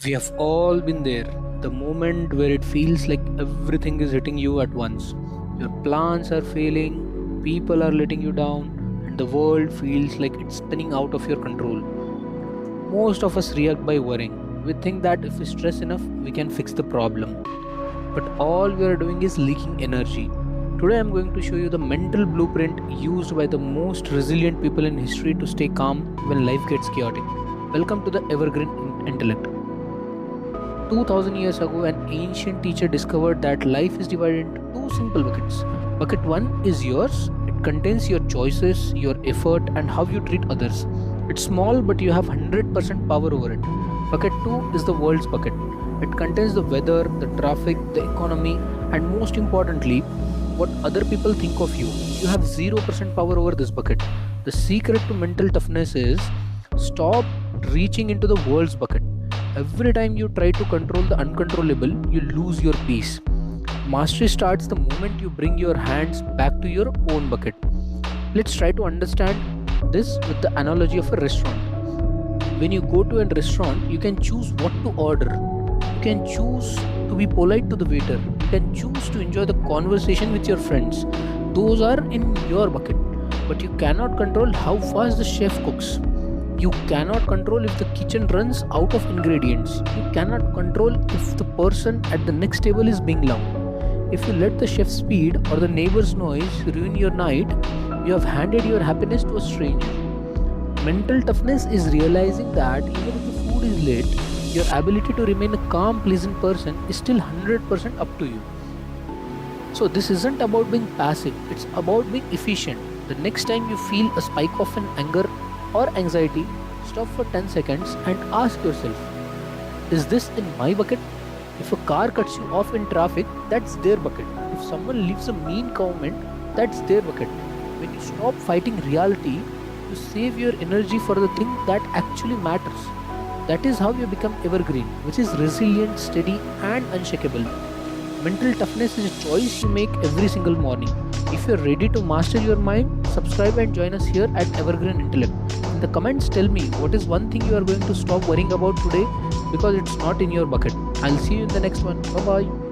We have all been there. The moment where it feels like everything is hitting you at once. Your plans are failing, people are letting you down, and the world feels like it's spinning out of your control. Most of us react by worrying. We think that if we stress enough, we can fix the problem. But all we are doing is leaking energy. Today, I'm going to show you the mental blueprint used by the most resilient people in history to stay calm when life gets chaotic. Welcome to the Evergreen Intellect. 2000 years ago, an ancient teacher discovered that life is divided into two simple buckets. Bucket 1 is yours, it contains your choices, your effort, and how you treat others. It's small, but you have 100% power over it. Bucket 2 is the world's bucket. It contains the weather, the traffic, the economy, and most importantly, what other people think of you. You have 0% power over this bucket. The secret to mental toughness is stop reaching into the world's bucket. Every time you try to control the uncontrollable, you lose your peace. Mastery starts the moment you bring your hands back to your own bucket. Let's try to understand this with the analogy of a restaurant. When you go to a restaurant, you can choose what to order. You can choose to be polite to the waiter. You can choose to enjoy the conversation with your friends. Those are in your bucket. But you cannot control how fast the chef cooks. You cannot control if the kitchen runs out of ingredients. You cannot control if the person at the next table is being loud. If you let the chef's speed or the neighbor's noise ruin your night, you have handed your happiness to a stranger. Mental toughness is realizing that even if the food is late, your ability to remain a calm, pleasant person is still 100% up to you. So, this isn't about being passive, it's about being efficient. The next time you feel a spike of an anger or anxiety, stop for 10 seconds and ask yourself, is this in my bucket? If a car cuts you off in traffic, that's their bucket. If someone leaves a mean comment, that's their bucket. When you stop fighting reality, you save your energy for the thing that actually matters. That is how you become evergreen, which is resilient, steady, and unshakable. Mental toughness is a choice you make every single morning. If you're ready to master your mind, subscribe and join us here at Evergreen Intellect. In the comments, tell me what is one thing you are going to stop worrying about today because it's not in your bucket. I'll see you in the next one. Bye bye.